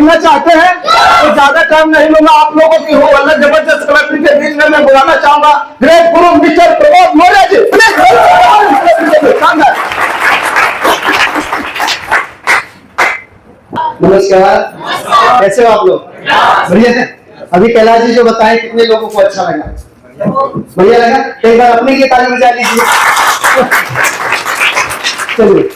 सुनना चाहते हैं तो ज्यादा टाइम नहीं लूंगा आप लोगों की हो वल्लभ जबरदस्त कलेक्ट्री के बीच में मैं बुलाना चाहूंगा ग्रेट गुरु मिस्टर प्रमोद मौर्य जी। नमस्कार, कैसे हो आप लोग? बढ़िया है। अभी कैलाश जी जो बताएं कितने लोगों को अच्छा लगा? बढ़िया लगा? एक बार अपने लिए ताली बजा लीजिए। चलिए,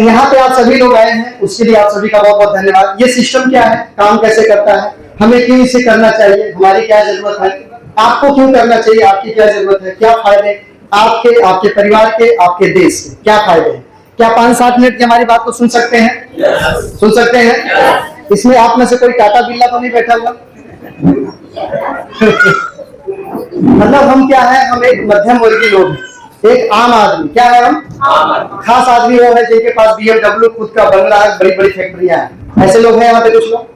यहाँ पे आप सभी लोग आए हैं उसके लिए आप सभी का बहुत बहुत धन्यवाद। ये सिस्टम क्या है, काम कैसे करता है, हमें क्यों इसे करना चाहिए, हमारी क्या जरूरत है, आपको क्यों करना चाहिए, आपकी क्या जरूरत है, क्या फायदे आपके, आपके परिवार के, आपके देश के, क्या फायदे हैं? क्या 5-7 मिनट की हमारी बात को सुन सकते हैं? सुन सकते हैं? इसमें आप में से कोई टाटा बिरला तो नहीं बैठा हुआ? मतलब हम क्या है, हम एक मध्यम वर्गीय लोग हैं, एक आम आदमी। क्या है हम? खास आदमी वो है जिनके पास BMW खुद का बंगला है, बड़ी बड़ी फैक्ट्रियां हैं। ऐसे लोग हैं यहाँ पे? कुछ लोग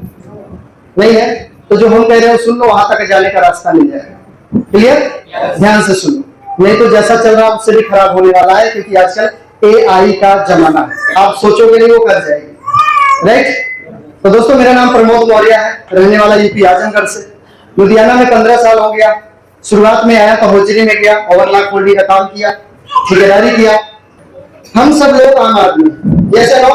नहीं है। तो जो हम कह रहे हैं सुन लो, वहां तक जाने का रास्ता मिल जाएगा। क्लियर? ध्यान से सुनो, नहीं तो जैसा चल रहा है उससे भी खराब होने वाला है, क्योंकि आजकल AI का जमाना है। आप सोचोगे नहीं, वो कर जाएगी। राइट? तो दोस्तों, मेरा नाम प्रमोद मौर्य है, रहने वाला यूपी आजमगढ़ से। लुधियाना में 15 साल हो गया। शुरुआत में आया तो होजरी में गया, ओवरलॉक होल्डिंग का काम किया, ठेकेदारी किया। हम सब लोग आम आदमी। Yes no?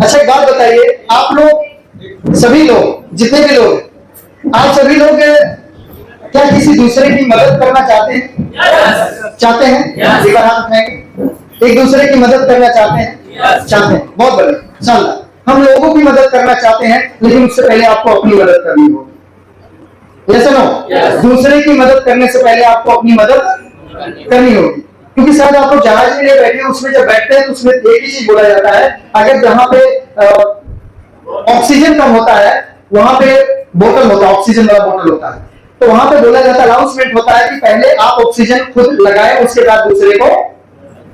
अच्छा, एक बात बताइए, आप लोग सभी लोग, जितने भी लोग, आप सभी लोग क्या किसी दूसरे की मदद करना चाहते हैं? चाहते हैं? एक बार हाथ उठाएंगे। एक दूसरे की मदद करना चाहते हैं? चाहते हैं। बहुत बढ़िया, शानदार। हम लोगों की मदद करना चाहते हैं, लेकिन उससे पहले आपको अपनी मदद करनी होगी। Yes no? दूसरे की मदद करने से पहले आपको अपनी मदद करनी होगी। क्योंकि शायद आप लोग जहाज में बैठे, उसमें जब बैठते हैं तो उसमें एक ही चीज बोला जाता है, अगर जहां पे ऑक्सीजन कम होता है वहां पे बोतल होता है, ऑक्सीजन वाला बोतल होता है, तो वहां पे बोला जाता है, अनाउंसमेंट होता है कि पहले आप ऑक्सीजन खुद लगाएं, उसके बाद दूसरे को।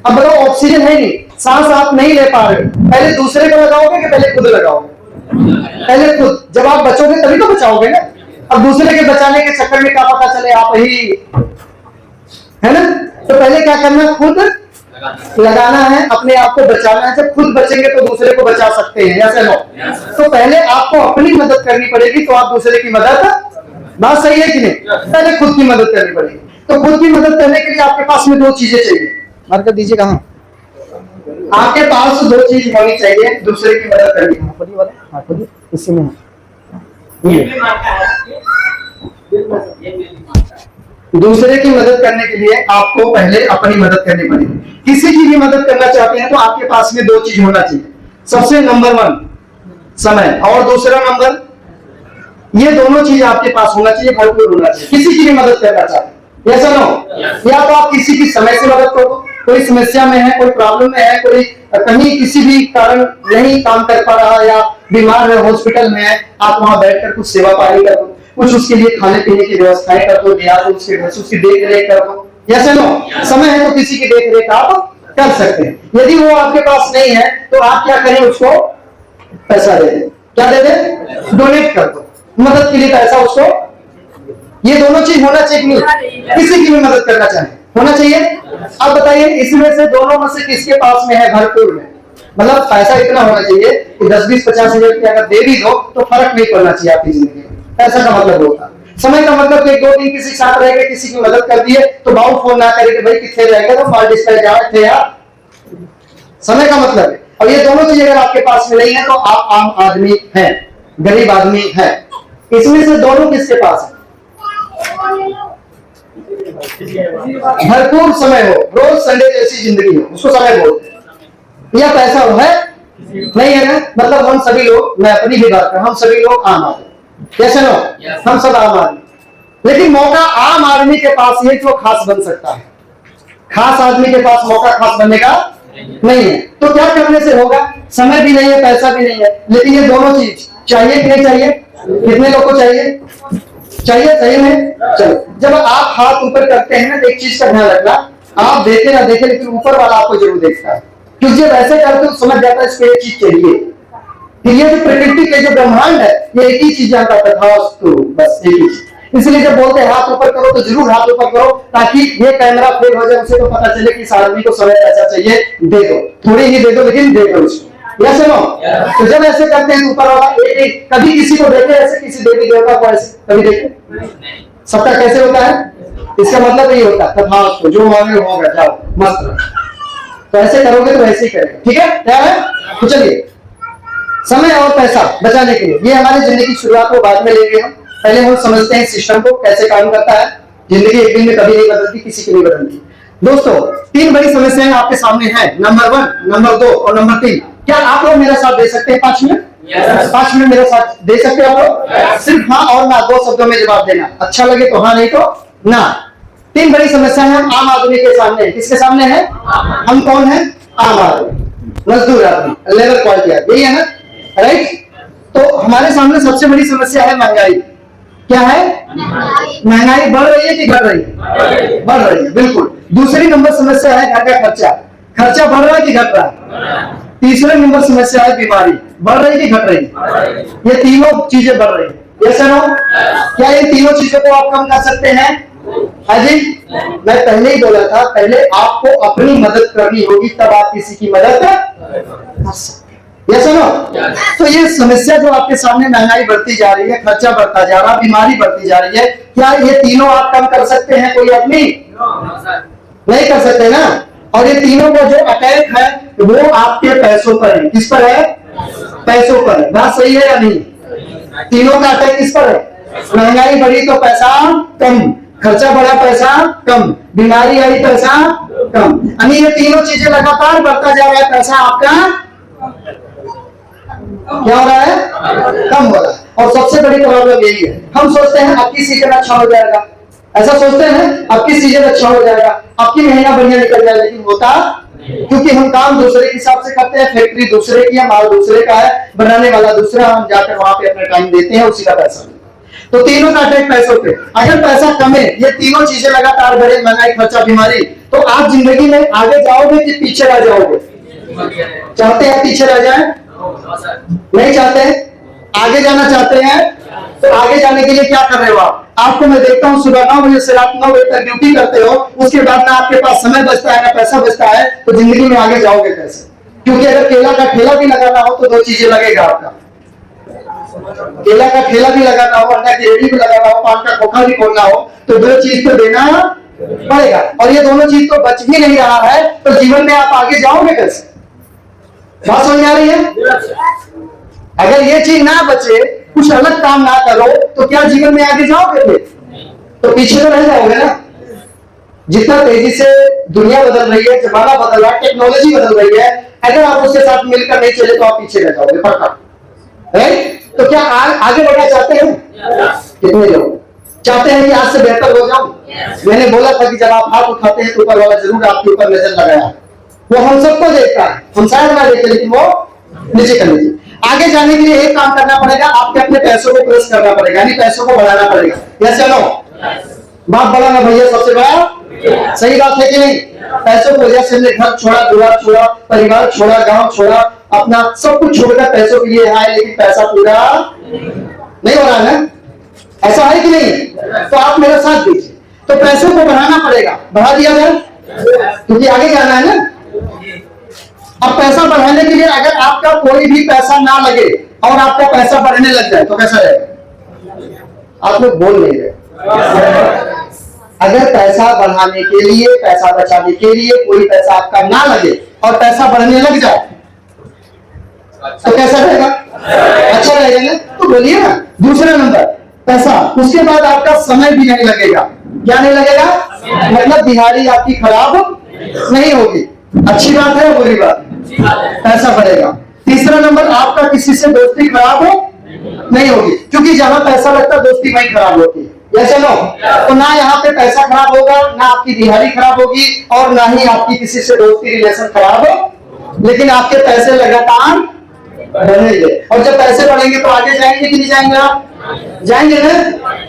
अब बताओ, ऑक्सीजन है नहीं, सांस आप नहीं ले पा रहे, पहले दूसरे को लगाओगे कि पहले खुद लगाओगे? पहले खुद। जब आप बचोगे तभी तो बचाओगे ना। अब दूसरे के बचाने के चक्कर में क्या पता चले आप ही, है ना? तो पहले क्या करना, खुद लगाना है, अपने आप को बचाना है। जब खुद बचेंगे तो दूसरे को बचा सकते हैं। ऐसा नो? तो पहले आपको अपनी मदद करनी पड़ेगी, तो आप दूसरे की मदद, बात सही है कि नहीं? पहले खुद की मदद करनी पड़ेगी। तो खुद की मदद करने के लिए आपके पास में 2 चीजें चाहिए। मार कर दीजिए, कहां? आपके पास 2 चीज होनी चाहिए दूसरे की मदद करने। इसी में दूसरे की मदद करने के लिए आपको पहले अपनी मदद करनी पड़ेगी। किसी की भी मदद करना चाहते हैं तो आपके पास में 2 चीज होना चाहिए। सबसे नंबर 1 समय, और दूसरा नंबर, ये दोनों चीज आपके पास होना चाहिए, भरपूर होना चाहिए। किसी की भी मदद करना चाहते हैं, ऐसा ना हो, या तो आप किसी की समय से मदद करो, कोई समस्या में है, कोई प्रॉब्लम में है, कोई कहीं किसी भी कारण नहीं काम कर पा रहा या बीमार है, हॉस्पिटल में है, आप वहां बैठकर कुछ सेवा पानी करो, कुछ उसके लिए खाने पीने की व्यवस्थाएं कर दो, या उसके घर से उसकी देख रेख कर दो। ऐसा ना हो, समय है तो किसी की देख रेख आप कर सकते हैं। यदि वो आपके पास नहीं है तो आप क्या करें, उसको पैसा दे दें। क्या दे दें? डोनेट कर दो, मदद के लिए पैसा उसको। ये दोनों चीज होना चाहिए कि नहीं? किसी की भी मदद करना चाहे होना चाहिए। अब बताइए, इसमें से दोनों में से किसके पास में है भरपूर में? मतलब पैसा इतना होना चाहिए कि 10-20-50 हजार रुपया अगर दे भी दो तो फर्क नहीं पड़ना चाहिए आपकी जिंदगी में। पैसा का मतलब होता है। समय का मतलब कि 2 दिन किसी के साथ रह के किसी की मदद कर दिए तो बाबू फोन ना करे कि भाई कितने रहेगा, तो माल्डिस पे जाए थे यार। समय का मतलब है। और ये दोनों चीज अगर आपके पास में नहीं है तो आप आम आदमी हैं, गरीब आदमी है। इसमें से दोनों किसके पास है? भरपूर समय हो, रोज संडे जैसी जिंदगी हो, उसको समय बोलते हैं। या पैसा हो, है नहीं है ना? मतलब हम सभी लोग, मैं अपनी भी बात कर, हम सभी लोग आम आदमी, कैसे नो? हम सब आम आदमी। लेकिन मौका आम आदमी के पास ही जो खास बन सकता है, खास आदमी के पास मौका खास बनने का नहीं है। तो क्या करने से होगा? समय भी नहीं है, पैसा भी नहीं है, लेकिन ये दोनों चीज चाहिए कि नहीं चाहिए? कितने लोग को चाहिए? चाहिए, सही में? चलो, जब आप हाथ ऊपर करते हैं ना तो एक चीज का ध्यान रखना, आप देखे ना देखे लेकिन ऊपर वाला आपको जरूर देखता है। क्योंकि जब ऐसे करते हो समझ जाता है इसको एक चीज चाहिए कि ये जो प्रकृति के जो ब्रह्मांड है ये एक ही चीज जानता है, तथास्तु, बस एक ही चीज। इसलिए जब बोलते हैं हाथ ऊपर करो तो जरूर हाथ ऊपर करो, ताकि ये कैमरा फेल हो जाए उसे तो पता चले कि इस आदमी को समय पैसा चाहिए, दे दो, थोड़ी ही दे दो लेकिन दे दो इसको। Yes no? तो जब ऐसे करते हैं ऊपर वाला एक कभी किसी को देखे ऐसे, किसी देवी देवता को ऐसे कभी देखे? सबका कैसे होता है? इसका मतलब ये होता है तथास्तु, जो मांगे होगा, जाओ मस्त रहो। तो ऐसे करोगे तो ऐसे ही करेंगे, ठीक है? क्या है? तो चलिए, समय और पैसा बचाने के लिए ये हमारी जिंदगी की शुरुआत को बाद में लेंगे हम। पहले हम समझते हैं सिस्टम को कैसे काम करता है। जिंदगी एक दिन में कभी नहीं बदलती, किसी की नहीं बदलती। दोस्तों, 3 बड़ी समस्याएं आपके सामने हैं, नंबर 1, नंबर 2 और नंबर 3। क्या आप लोग मेरा साथ दे सकते हैं 5 मिनट? 5 मिनट मेरा साथ दे सकते हैं आप लोग? सिर्फ हाँ और ना, 2 शब्दों में जवाब देना। अच्छा लगे तो हाँ, नहीं तो ना। 3 बड़ी समस्याएं हम आम आदमी के सामने है। किसके सामने है? हम कौन है? आम आदमी, मजदूर आदमी, लेबर क्वालिटी, यही है ना, राइट? तो हमारे सामने सबसे बड़ी समस्या है महंगाई। क्या है? महंगाई बढ़ रही है कि घट रही है? बढ़ रही है, बिल्कुल। दूसरी नंबर समस्या है घर का खर्चा। खर्चा बढ़ रहा है कि घट रहा है? तीसरे नंबर समस्या है बीमारी। बढ़ रही है कि घट रही है? ये तीनों चीजें बढ़ रही है, यस नो? क्या ये तीनों चीजों को आप कम कर सकते हैं? हाँ जी, मैं पहले ही बोला था, पहले आपको अपनी मदद करनी होगी, तब आप किसी की मदद कर सकते हैं, यस नो? तो ये समस्या जो आपके सामने, महंगाई बढ़ती जा रही है, खर्चा बढ़ता जा रहा है, बीमारी बढ़ती जा रही है, क्या ये तीनों आप कम कर सकते हैं? कोई आदमी नहीं कर सकते ना। और ये तीनों का जो अटैक है वो आपके पैसों पर है। किस पर है? पैसों पर है। बात सही है या नहीं? तीनों का अटैक किस पर है? महंगाई बढ़ी तो पैसा कम, खर्चा बढ़ा पैसा कम, बीमारी आई पैसा कम, यानी ये तीनों चीजें लगातार बढ़ता जा रहा है, पैसा आपका क्या हो रहा है? कम हो रहा है। और सबसे बड़ी प्रॉब्लम यही है, हम सोचते हैं अब की सीजन अच्छा हो जाएगा, ऐसा सोचते हैं अब की सीजन अच्छा हो जाएगा, अब की महीना बढ़िया निकल जाएगा, लेकिन होता, क्योंकि हम काम दूसरे के हिसाब से करते हैं, फैक्ट्री दूसरे की है, माल दूसरे का है, बनाने वाला दूसरा, हम जाकर वहां पे अपना टाइम देते हैं, उसी का पैसा। तो तीनों का अटैक पैसों पे। अगर पैसा कम है, ये तीनों चीजें लगातार बढ़े, महंगाई, खर्चा, बीमारी, तो आप जिंदगी में आगे जाओगे कि पीछे रह जाओगे? चाहते हैं पीछे रह जाए? नहीं चाहते? आगे जाना चाहते हैं? तो आगे जाने के लिए क्या कर रहे हो आप? आपको मैं देखता हूँ सुबह 9 बजे से रात 9 बजे तक ड्यूटी करते हो, उसके बाद ना आपके पास समय बचता है ना पैसा बचता है, तो जिंदगी में आगे जाओगे कैसे? क्योंकि अगर केला का ठेला भी लगाना हो तो 2 चीजें लगेगा आपका, केला का ठेला भी लगाना हो, अंडा की रेडी भी लगाना हो, पान का खोखा भी खोलना हो, तो 2 चीज तो देना पड़ेगा। और ये दोनों चीज तो बच ही नहीं रहा है, तो जीवन में आप आगे जाओगे कैसे? बात समझ आ रही है? अगर ये चीज ना बचे, कुछ अलग काम ना करो, तो क्या जीवन में आगे जाओगे फिर? तो पीछे तो रह जाओगे ना। जितना तेजी से दुनिया बदल रही है, जमाना बदल रहा है, टेक्नोलॉजी बदल रही है, अगर आप उसके साथ मिलकर नहीं चले तो आप पीछे रह जाओगे पक्का, राइट? तो क्या आगे बढ़ना चाहते हैं? कितने लोग चाहते हैं कि आज से बेहतर हो जाओ? मैंने बोला था कि जब आप हाथ उठाते हैं तो ऊपर वाला जरूर आपके ऊपर नजर लगाया, वो हम सबको देखता है, हम शायद ना देखे, लेकिन वो नीचे कर लीजिए। आगे जाने के लिए एक काम करना पड़ेगा, आपके अपने पैसों को प्रेस करना पड़ेगा, यानी पैसों को बढ़ाना पड़ेगा। यस या नो? बाप बड़ा ना भैया सबसे बड़ा, सही बात है कि नहीं? पैसों की वजह से हमने घर छोड़ा, दुआर छोड़ा, परिवार छोड़ा, गांव छोड़ा, अपना सब कुछ छोड़कर पैसों के लिए आए, लेकिन पैसा पूरा नहीं हो रहा है, ऐसा है कि नहीं? तो आप मेरा साथ दीजिए। तो पैसों को बढ़ाना पड़ेगा, बढ़ा दिया जाए, क्योंकि आगे जाना है ना। अब पैसा बढ़ाने के लिए अगर आपका कोई भी पैसा ना लगे और आपका पैसा बढ़ने लग जाए तो कैसा रहेगा? आप लोग बोल नहीं रहे। अगर पैसा बढ़ाने के लिए, पैसा बचाने के लिए कोई पैसा आपका ना लगे और पैसा बढ़ने लग जाए तो कैसा रहेगा? अच्छा रहेगा ना? तो बोलिए ना। दूसरा नंबर पैसा, उसके बाद आपका समय भी नहीं लगेगा। क्या नहीं लगेगा? मतलब दिहाड़ी आपकी खराब नहीं होगी। अच्छी बात है, बुरी बात? पैसा बढ़ेगा। तीसरा नंबर, आपका किसी से दोस्ती खराब नहीं होगी, क्योंकि जहां पैसा लगता है दोस्ती वहीं खराब होती है। यस या नो? तो ना यहाँ पे पैसा खराब होगा, ना आपकी दिहाड़ी खराब होगी, और ना ही आपकी किसी से दोस्ती रिलेशन खराब हो, लेकिन आपके पैसे लगातार बढ़ेंगे। और जब पैसे बढ़ेंगे तो आगे जाएंगे कि नहीं जाएंगे? आप जाएंगे ना।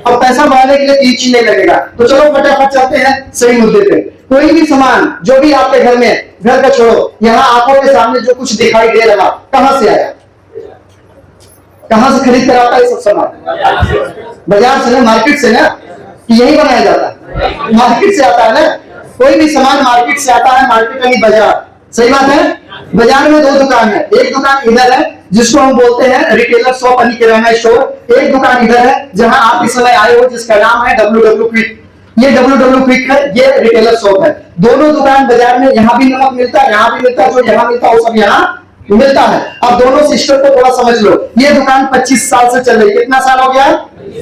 और पैसा बढ़ाने के लिए 3 चीज नहीं लगेगा। तो चलो फटाफट चलते हैं सही मुद्दे पे। कोई भी सामान जो भी आपके घर में, घर का छोड़ो, यहाँ आंखों के सामने जो कुछ दिखाई दे रहा, कहां से आया? कहां से खरीद कर आता है सब सामान? बाजार से ना, मार्केट से ना, कि यही बनाया जाता है? मार्केट से आता है ना। कोई भी सामान मार्केट से आता है, मार्केट यानी बाजार, सही बात है। बाजार में दो दुकान है, एक दुकान इधर है जिसको हम बोलते हैं रिटेलर शॉप यानी किराना स्टोर, एक दुकान इधर है जहां आप इस समय आए हो जिसका नाम है WW क्विक। ये WW क्विक है, ये रिटेलर शॉप है। दोनों दुकान बाजार में, यहाँ भी नमक मिलता है, यहाँ भी मिलता है, जो यहाँ मिलता है वो सब यहाँ मिलता है। अब दोनों सिस्टम को थोड़ा समझ लो। ये दुकान 25 साल से चल रही है। कितना साल हो गया?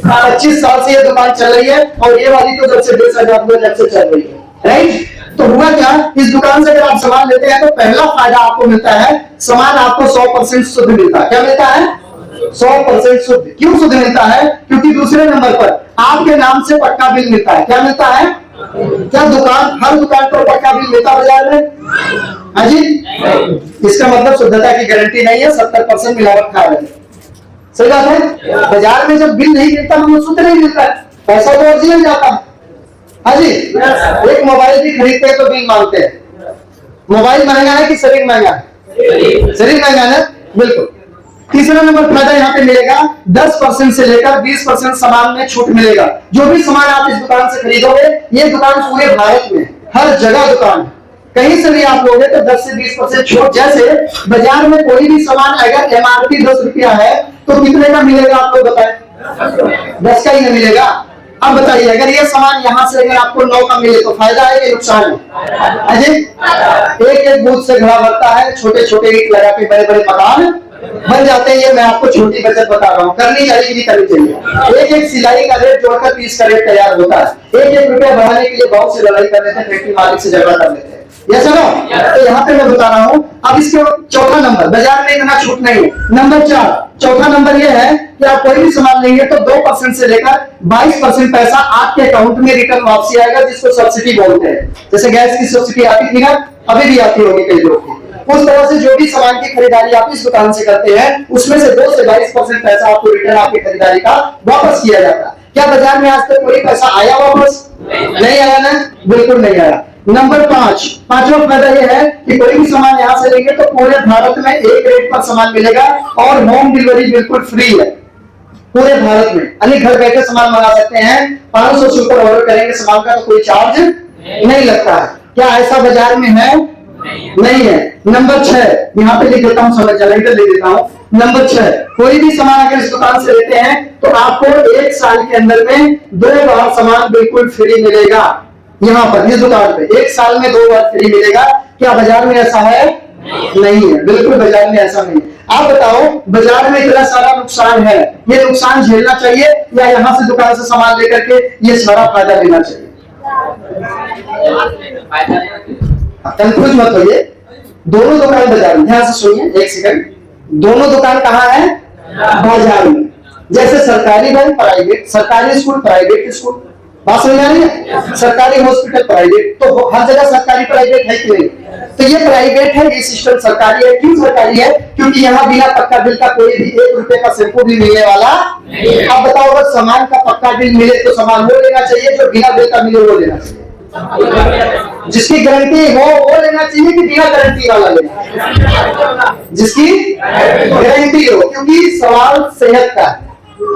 25 साल से ये दुकान चल रही है, और ये वाली तो जब से 2000 जब से चल रही है, राइट। तो हुआ क्या, इस दुकान से अगर आप सामान लेते हैं तो पहला फायदा आपको मिलता है, सामान आपको 100% शुद्ध मिलता है। क्या मिलता है? 100% शुद्ध। क्यों शुद्ध मिलता है? क्योंकि दूसरे नंबर पर आपके नाम से पक्का बिल मिलता है। क्या मिलता है? क्या दुकान, हर दुकान पर पक्का बिल मिलता है बाजार में? हाँ जी। इसका मतलब शुद्धता की गारंटी नहीं है, 70% मिलावट खा रहे हैं। सही बात है। बाजार में जब बिल नहीं मिलता मतलब शुद्ध नहीं मिलता है, पैसा तो ओरिजिनल जाता है। हाँ जी। एक मोबाइल भी खरीदते हैं तो बिल मांगते हैं। मोबाइल महंगा है कि शरीर महंगा है? शरीर महंगा है, बिल्कुल। तीसरा नंबर फायदा यहाँ पे मिलेगा, 10% से लेकर 20% सामान में छूट मिलेगा। जो भी सामान आप इस दुकान से खरीदोगे, ये दुकान पूरे भारत में हर जगह दुकान है, कहीं से भी आप लोगे तो 10 से 20% छूट। जैसे बाजार में कोई भी सामान अगर MRP 10 रुपया है तो कितने का मिलेगा आप लोग बताएं? 10 का ही नहीं मिलेगा। अब बताइए, अगर ये सामान यहाँ से अगर आपको 9 का मिले तो फायदा है कि नुकसान है? अजय, एक एक बूथ से घड़ा भरता है, छोटे छोटे ईंट लगा के बड़े बड़े मकान बन जाते हैं। ये मैं आपको छोटी बचत बता रहा हूँ, करनी चाहिए कि नहीं करनी चाहिए। एक एक सिलाई का रेट जोड़कर 30 का रेट तैयार होता है। एक एक रुपया बढ़ाने के लिए बहुत से लड़ाई कर लेते हैं, फैक्ट्री मालिक से झगड़ा कर लेते हैं। ये चलो, तो यहाँ पे मैं बता रहा हूँ। अब इसके चौथा नंबर, बाजार में इतना छूट नहीं है। नंबर 4, चौथा नंबर ये है कि आप कोई भी सामान लेंगे तो 2% से लेकर 22% पैसा आपके अकाउंट में रिटर्न वापसी आएगा, जिसको सब्सिडी बोलते हैं। जैसे गैस की सब्सिडी आती थी ना, अभी भी आती होगी कई लोग की। उस तरह से जो भी सामान की खरीदारी आप इस दुकान से करते हैं, उसमें से 2 से 22% पैसा आपको रिटर्न आपकी खरीदारी का वापस किया जाता है। क्या बाजार में आज तक कोई पैसा आया वापस? नहीं आया ना, बिल्कुल नहीं आया। नंबर 5, पांचवा फायदा यह है कि कोई भी सामान यहाँ से लेंगे तो पूरे भारत में एक रेट पर सामान मिलेगा, और होम डिलीवरी बिल्कुल फ्री है पूरे भारत में। यानी घर बैठे सामान मंगा सकते हैं। 500 से ऊपर ऑर्डर करेंगे सामान का तो कोई चार्ज नहीं लगता है। क्या ऐसा बाजार में है? नहीं है। नंबर 6, यहाँ पे लिख देता हूँ, समझ जाए, लिख देता हूँ। नंबर 6, कोई भी सामान अगर इस दुकान से लेते हैं तो आपको 1 साल के अंदर में 2 बार सामान बिल्कुल फ्री मिलेगा। यहाँ पर इस दुकान पे 1 साल में 2 बार फ्री मिलेगा। क्या बाजार में ऐसा है? नहीं है, बिल्कुल बाजार में ऐसा नहीं है। आप बताओ, बाजार में इतना सारा नुकसान है, ये नुकसान झेलना चाहिए या यहाँ से दुकान से सामान लेकर के ये सारा फायदा लेना चाहिए? कंफ्यूज मत होइए। दोनों दुकान बाजार में, ध्यान से सुनिए 1 सेकंड। दोनों दुकान कहाँ है? बाजार में। जैसे सरकारी बैंक प्राइवेट, सरकारी स्कूल प्राइवेट स्कूल, बात समझ आ रही है? सरकारी हॉस्पिटल प्राइवेट, तो हर जगह सरकारी प्राइवेट है कि नहीं? तो ये प्राइवेट है, ये सिस्टम सरकारी है। क्यों सरकारी है? क्योंकि यहाँ बिना पक्का बिल का कोई भी 1 रुपए का शैम्पू भी मिलने वाला। अब बताओ, अगर सामान का पक्का बिल मिले तो सामान वो लेना चाहिए, जो बिना बिल का मिले वो लेना चाहिए। जिसकी गारंटी हो वो लेना चाहिए कि बिना गारंटी वाला लेना? जिसकी गारंटी हो, क्योंकि सवाल सेहत का है,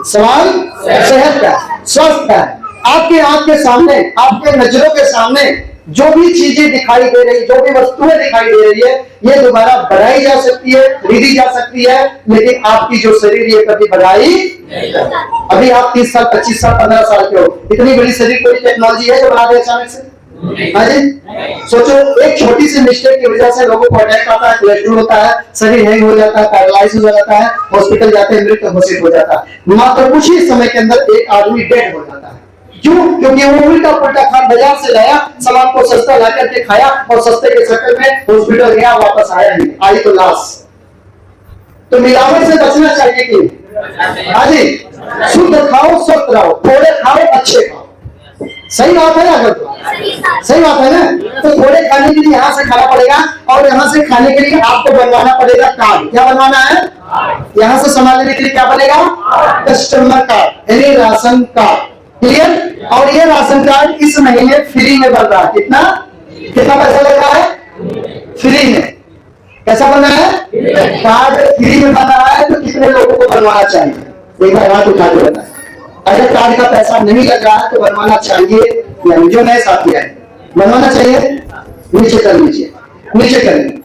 सवाल सेहत का, स्वस्थ का है। आपके आंख के सामने, आपके नजरों के सामने जो भी चीजें दिखाई दे रही, जो भी वस्तुएं दिखाई दे रही है, ये दोबारा बढ़ाई जा सकती है, खरीदी जा सकती है, लेकिन आपकी जो शरीर ये कभी बढ़ाई। अभी आप 30 साल, 25 साल, 15 साल के हो, इतनी बड़ी शरीर कोई टेक्नोलॉजी है जो बना दे अचानक से? हाँ जी। सोचो, एक छोटी सी मिस्टेक की वजह से लोगों को अटैक आता है, कोलेस्ट्रॉल होता है, शरीर हैंग हो जाता है, पैरालाइसिस हो जाता है, हॉस्पिटल जाते हैं, मृत घोषित हो जाता है। मात्र कुछ ही समय के अंदर एक आदमी डेड हो जाता है। क्यों? क्योंकि वो उल्टा पुल्टा खान बाजार से लाया, सामान को सस्ता ला करके खाया, और सस्ते के चक्कर में हॉस्पिटल गया, वापस आया नहीं, आई तो लाश। तो मिलावट से बचना चाहिए कि हाँ जी, शुद्ध खाओ, स्वस्थ रहो, थोड़े खाओ, अच्छे खाओ। सही बात है ना? अगर सही बात है ना, तो थोड़े खाने के लिए यहाँ से खाना पड़ेगा, और यहाँ से खाने के लिए आपको बनवाना पड़ेगा कार्ड। क्या बनवाना है? यहाँ से सामान लेने के लिए क्या बनेगा? कस्टमर कार्ड, यानी राशन कार्ड। क्लियर? और ये राशन कार्ड इस महीने फ्री में बन रहा है। कितना पैसा लग रहा है? फ्री में। कैसा बन रहा है? कार्ड फ्री में बन रहा है, तो कितने लोगों को बनवाना चाहिए? एक बार हाथ उठा के बताएं। अगर कार्ड का पैसा नहीं लग रहा है तो बनवाना चाहिए या नहीं? जो नए साथी है, बनवाना चाहिए? नीचे कर लीजिए, नीचे कर लीजिए।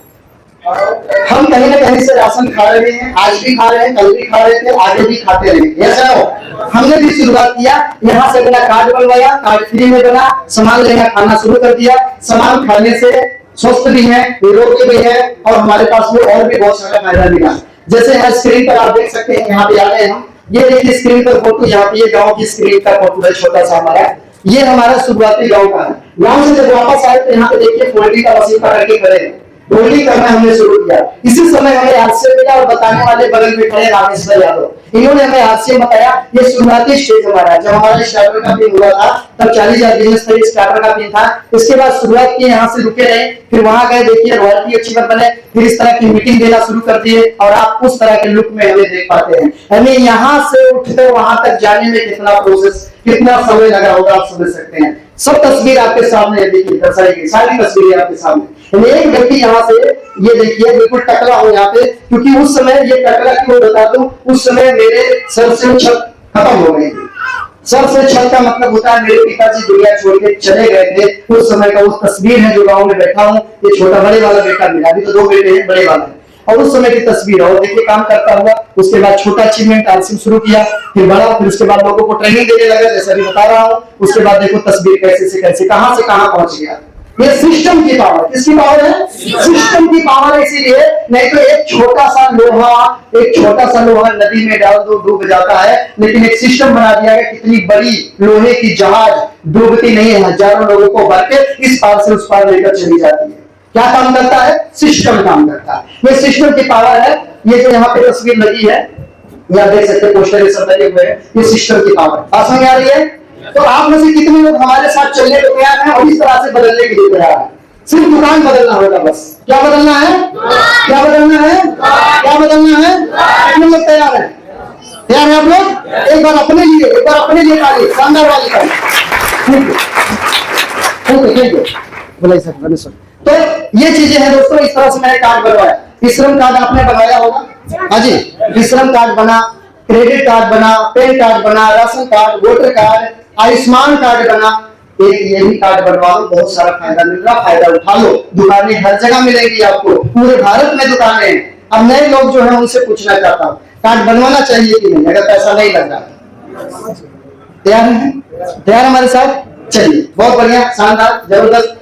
हम कहीं ना कहीं से राशन खा रहे हैं, आज भी खा रहे हैं, कल भी खा रहे थे, आगे भी खाते रहेंगे, ऐसा हो। हमने भी शुरुआत किया, यहाँ से अपना कार्ड बनवाया, कार्ड फ्री में बना, सामान लेना खाना शुरू कर दिया। सामान खाने से स्वस्थ भी है, निरोगी भी है, और हमारे पास में और भी बहुत सारा फायदा मिला। जैसे यहाँ स्क्रीन पर आप देख सकते हैं, यहाँ पे आ गए हम, ये देखिए स्क्रीन पर फोटो, यहाँ पे ये गाँव की स्क्रीन का फोटो है, छोटा सा हमारा, ये हमारा शुरुआती गाँव का है। गाँव से जब वापस आए तो यहाँ पे देखिए फोल्डिंग का मशीन पकड़ के खड़े हैं, फोल्डिंग करना हमने शुरू किया। इसी समय हमें हादसे मिला, और बताने वाले बगल में खड़े रामेश्वर यादव, इन्होंने हमें हादसे बताया। ये शुरुआती स्टेज हमारा है, जब हमारा स्टार्टर का पिन हुआ था तब 40,000 बिजनेस था, स्टार्टर का पिन था। इसके बाद शुरुआत की, यहाँ से रुके रहे, फिर वहां गए, देखिए रॉयल्टी अचीवर बने, फिर इस तरह की मीटिंग देना शुरू कर दिए, और आप उस तरह के लुक में हमें देख पाते हैं। यानी यहाँ से उठकर वहां तक जाने में कितना प्रोसेस, कितना समय लगा होगा, आप समझ सकते हैं। सब तस्वीर आपके सामने है, देखिए दर्शाई गई सारी तस्वीरें आपके सामने। एक व्यक्ति यहाँ से, ये देखिए बिल्कुल टकरा हो यहाँ पे, क्योंकि उस समय ये टकरा क्यों बता दूं, उस समय मेरे सर से छत खत्म हो गई थी। सर से छत का मतलब होता है मेरे पिताजी दुनिया छोड़ के चले गए थे। उस समय का वो तस्वीर है, जो गाँव में बैठा हूँ, ये छोटा बड़े वाला बेटा मिला, अभी तो 2 बेटे हैं, बड़े वाला है, और उस समय की तस्वीर है। और देखिए काम करता हुआ, उसके बाद छोटा अचीवमेंट आरसीएम शुरू किया, फिर बड़ा, फिर उसके बाद लोगों को ट्रेनिंग देने लगा, जैसा भी बता रहा हूँ। उसके बाद देखो तस्वीर कैसे से कैसे, कहां से कहां पहुंच गया। ये सिस्टम की पावर, किसकी पावर है? सिस्टम की पावर है। इसीलिए नहीं तो एक छोटा सा लोहा नदी में डाल दो, डूब जाता है, लेकिन एक सिस्टम बना दिया है, कितनी बड़ी लोहे की जहाज डूबती नहीं है, हजारों लोगों को भर के इस पार से उस पार लेकर चली जाती है। क्या काम करता है? सिस्टम काम करता है। ये सिस्टम की पावर है। ये जो यहाँ पे तस्वीर लगी है, ये आप देख सकते हैं, पोस्टर ये सब लगे हुए हैं, ये सिस्टम की पावर। बात समझ आ रही है? तो आप में से कितने लोग हमारे साथ चलने को तैयार हैं और इस तरह से बदलने के लिए तैयार हैं? सिर्फ दुकान बदलना होगा बस। क्या बदलना है? क्या बदलना है? क्या बदलना है? कितने लोग तैयार हैं? तैयार हैं आप लोग? एक बार अपने लिए ताली, शानदार वाली ताली। Thank you. बोलिए सर। तो ये चीजें हैं दोस्तों, इस तरह से मैंने कार्ड बनवाया। श्रम कार्ड आपने बनाया होगा, हाँ जी। श्रम कार्ड बना, क्रेडिट कार्ड बना, पैन कार्ड बना, ration card, voter card, Ayushman card बना। एक ये भी कार्ड बनवा लो, बहुत सारा फायदा मिल रहा, फायदा उठा लो। दुकानें हर जगह मिलेंगी आपको, पूरे भारत में दुकानें हैं। अब नए लोग जो है उनसे पूछना चाहता हूँ, कार्ड बनवाना चाहिए कि नहीं, अगर पैसा नहीं लग रहा? तैयार है हमारे साथ? चलिए, बहुत बढ़िया, शानदार, जबरदस्त।